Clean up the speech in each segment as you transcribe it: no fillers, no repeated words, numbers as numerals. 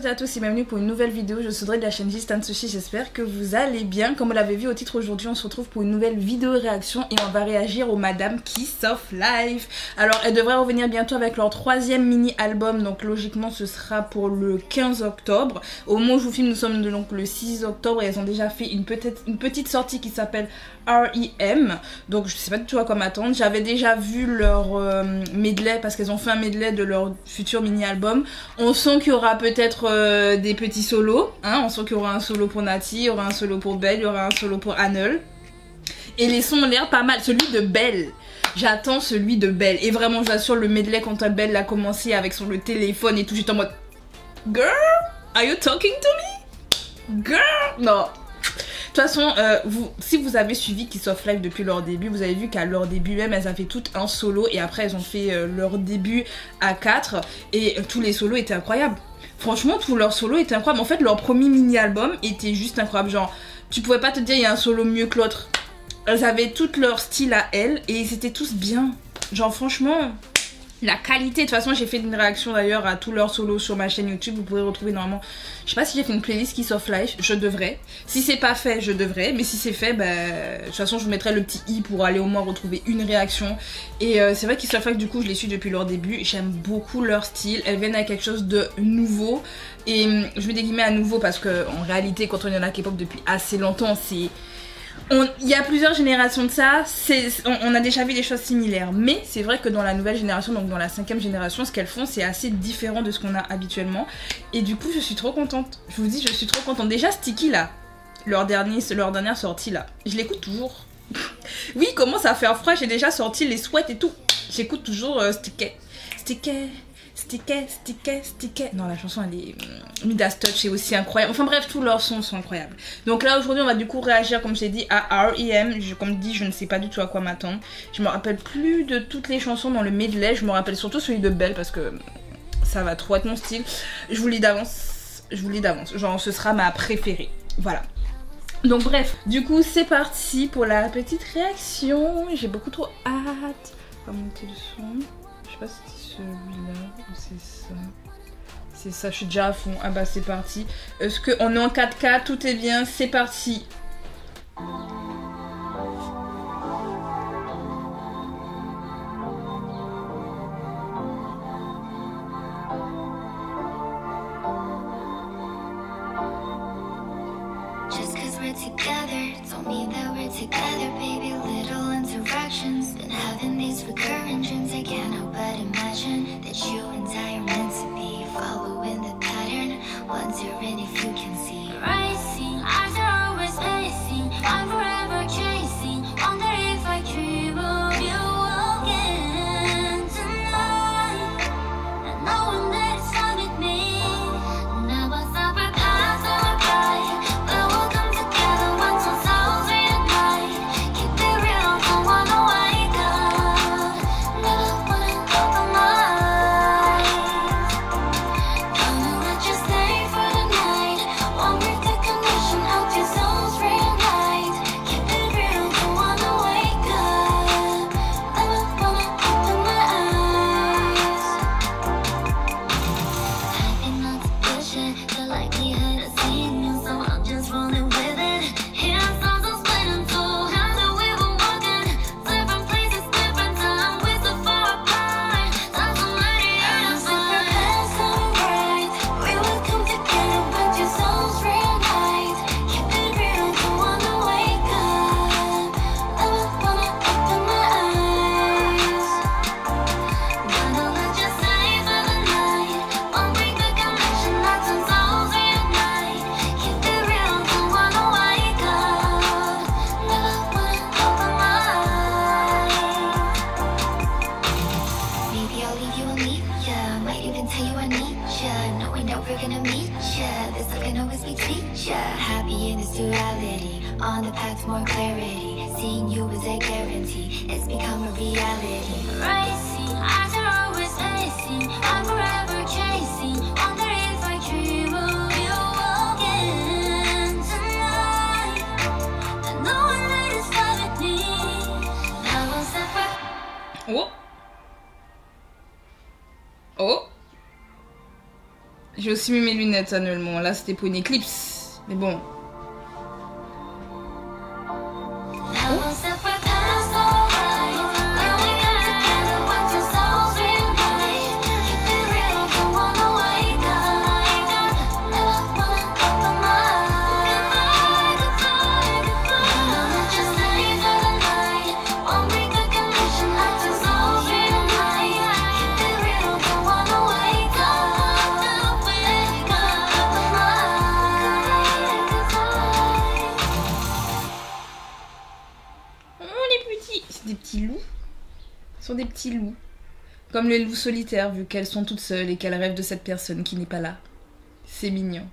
toutes et à tous et bienvenue pour une nouvelle vidéo. Je suis Audrey de la chaîne Just Sushi, j'espère que vous allez bien. Comme vous l'avez vu au titre, aujourd'hui on se retrouve pour une nouvelle vidéo réaction et on va réagir aux Madame Kiss of Life. Alors elles devraient revenir bientôt avec leur troisième mini album, donc logiquement ce sera pour le 15 octobre. Au moment où je vous filme nous sommes donc le 6 octobre et elles ont déjà fait une petite sortie qui s'appelle R.E.M. Donc je sais pas du tout à quoi m'attendre. J'avais déjà vu leur medley parce qu'elles ont fait un medley de leur futur mini album. On sent qu'il y aura peut-être des petits solos, hein. On sent qu'il y aura un solo pour Nati, il y aura un solo pour Belle, il y aura un solo pour Annel. Et les sons ont l'air pas mal. Celui de Belle, j'attends celui de Belle. Et vraiment j'assure, le medley quand Belle l'a commencé avec le téléphone et tout, j'étais en mode girl, are you talking to me? Girl, non. De toute façon, si vous avez suivi Kiss of Life depuis leur début, vous avez vu qu'à leur début même, elles avaient toutes un solo et après elles ont fait leur début à 4 et tous les solos étaient incroyables. Franchement, tous leurs solos étaient incroyables. En fait, leur premier mini-album était juste incroyable. Genre, tu pouvais pas te dire il y a un solo mieux que l'autre. Elles avaient tout leur style à elles et ils étaient tous bien. Genre, franchement... La qualité, de toute façon j'ai fait une réaction d'ailleurs à tous leurs solos sur ma chaîne YouTube, vous pourrez retrouver normalement, je sais pas si j'ai fait une playlist Kiss of Life, je devrais, si c'est pas fait je devrais, mais si c'est fait, bah, de toute façon je vous mettrai le petit i pour aller au moins retrouver une réaction. Et c'est vrai Kiss of Life du coup je les suis depuis leur début, j'aime beaucoup leur style, elles viennent à quelque chose de nouveau, et je mets des guillemets à nouveau parce que en réalité quand on est dans la K-pop depuis assez longtemps, c'est... Il y a plusieurs générations de ça, on a déjà vu des choses similaires, mais c'est vrai que dans la nouvelle génération, donc dans la 5e génération, ce qu'elles font c'est assez différent de ce qu'on a habituellement. Et du coup je suis trop contente, je vous dis je suis trop contente. Déjà Sticky là, leur dernière sortie là, je l'écoute toujours. Oui, il commence à faire froid, j'ai déjà sorti les sweats et tout, j'écoute toujours Sticky. Non, la chanson elle est... Midas Touch est aussi incroyable. Enfin bref, tous leurs sons sont incroyables. Donc là aujourd'hui on va du coup réagir comme je t'ai dit à R.E.M. Comme dit, je ne sais pas du tout à quoi m'attendre. Je me rappelle plus de toutes les chansons dans le medley. Je me rappelle surtout celui de Belle parce que ça va trop être mon style. Je vous le dis d'avance. Genre ce sera ma préférée. Voilà. Donc bref, du coup c'est parti pour la petite réaction. J'ai beaucoup trop hâte. On va monter le son. Je sais pas si c'est celui-là ou c'est ça. C'est ça, je suis déjà à fond. Ah bah c'est parti. Est-ce qu'on est en 4K? Tout est bien, c'est parti. Just cause we're together, don't mean that we're together, baby. Little interactions, been having these recurring dreams. I can't help but imagine that you and I are meant to be, following the pattern, wondering if you can see. Rising, eyes are always missing, I'm forever chasing, wonder if I dream of you again tonight. And knowing that it's fine with me, now I stop our paths are bright, but we'll come together once our souls reunite. Keep it real, don't wanna wake up, never wanna compromise. Gonna let you stay for the night, one with the connection, help your souls reunite. Keep it real, don't wanna wake up, never wanna open my eyes. Typing on suspicion, the likelihood of seeing you, so I'm just rolling with it. Here sounds are split in two, how do we were walking, different places, different time, we're so far apart. Doesn't matter, you're fine. Paths are right, we will come together when two souls reunite. Keep it real, don't wanna wake up, never wanna open my eyes. Gonna let you stay for the night, one break the connection, that's when souls reunite. Keep it real, don't wanna wake up, never wanna open my eyes. Maybe I'll leave you and leave ya, might even tell you I need ya, knowing that we're gonna meet ya, this love can always be teacher. Happy in this duality, on the path to more clarity, seeing you is a guarantee, it's become a reality. Rising, eyes are always missing, I'm forever chasing, wonder if I dream of you again tonight. And knowing that it's fine with me, now I'm separate. Oh. Oh. J'ai aussi mis mes lunettes annuellement. Là, c'était pour une éclipse. Mais bon. Des petits loups. Ce sont des petits loups. Comme les loups solitaires, vu qu'elles sont toutes seules et qu'elles rêvent de cette personne qui n'est pas là. C'est mignon.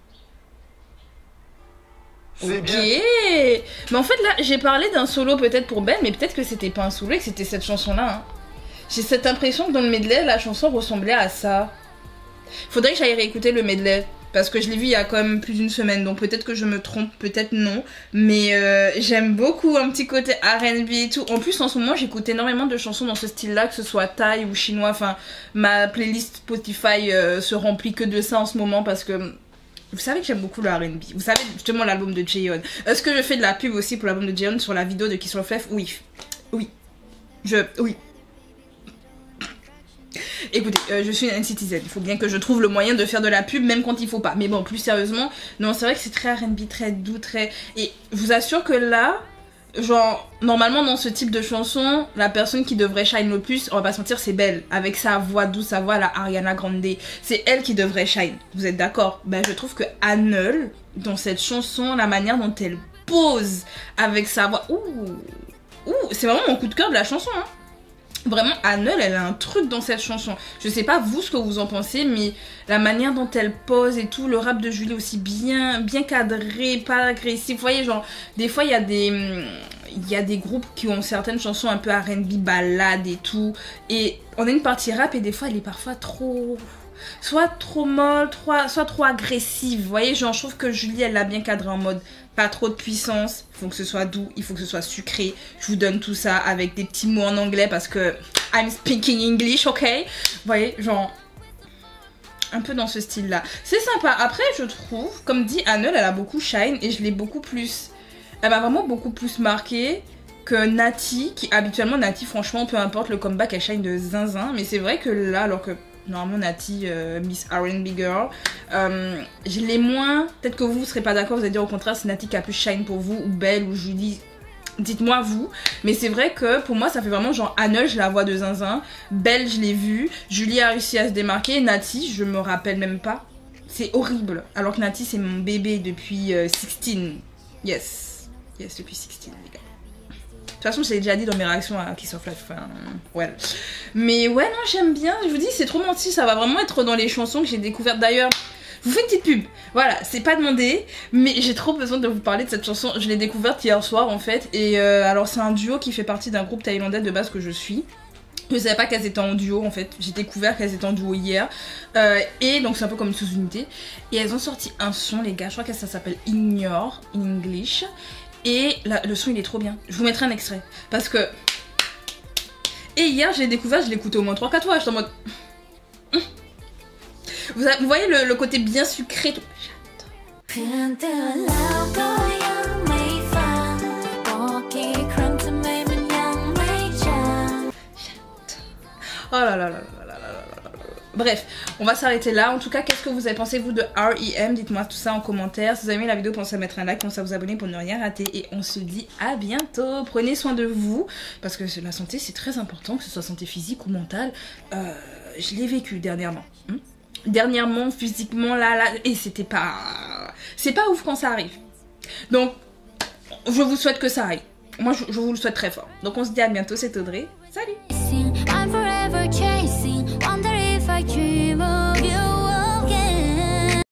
Ok. Bien. Mais en fait, là, j'ai parlé d'un solo peut-être pour Ben, mais peut-être que c'était pas un solo et que c'était cette chanson-là. Hein. J'ai cette impression que dans le medley, la chanson ressemblait à ça. Faudrait que j'aille réécouter le medley. Parce que je l'ai vu il y a quand même plus d'une semaine, donc peut-être que je me trompe, peut-être non. Mais j'aime beaucoup un petit côté R&B et tout. En plus, en ce moment, j'écoute énormément de chansons dans ce style-là, que ce soit thaï ou chinois. Enfin, ma playlist Spotify se remplit que de ça en ce moment parce que... Vous savez que j'aime beaucoup le R&B. Vous savez justement l'album de Jaehyun. Est-ce que je fais de la pub aussi pour l'album de Jaehyun sur la vidéo de Kiss Love Life? Oui. Oui. Oui. Écoutez, je suis une citizen, il faut bien que je trouve le moyen de faire de la pub même quand il faut pas. Mais bon, plus sérieusement, non, c'est vrai que c'est très R&B, très doux, très... Et je vous assure que là, genre, normalement dans ce type de chanson, la personne qui devrait shine le plus, on va pas se mentir, c'est Belle. Avec sa voix douce, sa voix à la Ariana Grande. C'est elle qui devrait shine, vous êtes d'accord? Ben je trouve que Annel, dans cette chanson, la manière dont elle pose avec sa voix... c'est vraiment mon coup de cœur de la chanson, hein. Vraiment, Annel, elle a un truc dans cette chanson. Je sais pas vous ce que vous en pensez, mais la manière dont elle pose et tout, le rap de Julie aussi bien cadré, pas agressif. Vous voyez, genre, des fois, il y a des groupes qui ont certaines chansons un peu R&B, ballades et tout. Et on a une partie rap et des fois, elle est parfois trop... Soit trop molle, soit trop agressive. Vous voyez, genre, je trouve que Julie, elle l'a bien cadré en mode... Pas trop de puissance, il faut que ce soit doux, il faut que ce soit sucré. Je vous donne tout ça avec des petits mots en anglais parce que I'm speaking English, ok? Vous voyez, genre un peu dans ce style-là. C'est sympa. Après, je trouve, comme dit Annel, elle a beaucoup shine et je l'ai beaucoup plus... Elle m'a vraiment beaucoup plus marqué que Nati, qui habituellement, Nati, franchement, peu importe le comeback, elle shine de zinzin. Mais c'est vrai que là, alors que... Normalement Nati, Miss R&B Girl, je l'ai moins, peut-être que vous ne serez pas d'accord, vous allez dire au contraire c'est Nati qui a plus shine pour vous, ou Belle, ou Julie, dites-moi vous, mais c'est vrai que pour moi ça fait vraiment genre Annel, je la vois de zinzin, Belle je l'ai vue, Julie a réussi à se démarquer, Nati je me rappelle même pas, c'est horrible, alors que Nati c'est mon bébé depuis 16, yes, depuis 16 les gars. De toute façon, je l'ai déjà dit dans mes réactions à Kiss of Life. Enfin, ouais. Mais ouais, non, j'aime bien. Je vous dis, c'est trop menti. Ça va vraiment être dans les chansons que j'ai découvertes. D'ailleurs, je vous fais une petite pub. Voilà, c'est pas demandé. Mais j'ai trop besoin de vous parler de cette chanson. Je l'ai découverte hier soir, en fait. Et alors, c'est un duo qui fait partie d'un groupe thaïlandais de base que je suis. Je savais pas qu'elles étaient en duo, en fait. J'ai découvert qu'elles étaient en duo hier. Et donc, c'est un peu comme une sous-unité. Et elles ont sorti un son, les gars. Je crois que ça s'appelle Ignore, in English. Et le son il est trop bien. Je vous mettrai un extrait. Parce que... Et hier je l'ai découvert, je l'ai écouté au moins 3-4 fois. J'étais en mode... Vous voyez le côté bien sucré tout. Oh là là là là là là là. Bref, on va s'arrêter là. En tout cas, qu'est-ce que vous avez pensé vous de R.E.M? Dites-moi tout ça en commentaire. Si vous avez aimé la vidéo, pensez à mettre un like, pensez à vous abonner pour ne rien rater. Et on se dit à bientôt. Prenez soin de vous. Parce que la santé, c'est très important, que ce soit santé physique ou mentale. Je l'ai vécu dernièrement. Dernièrement, physiquement, là. Et c'était pas... C'est pas ouf quand ça arrive. Donc, je vous souhaite que ça aille. Moi, je vous le souhaite très fort. Donc, on se dit à bientôt. C'est Audrey. Salut!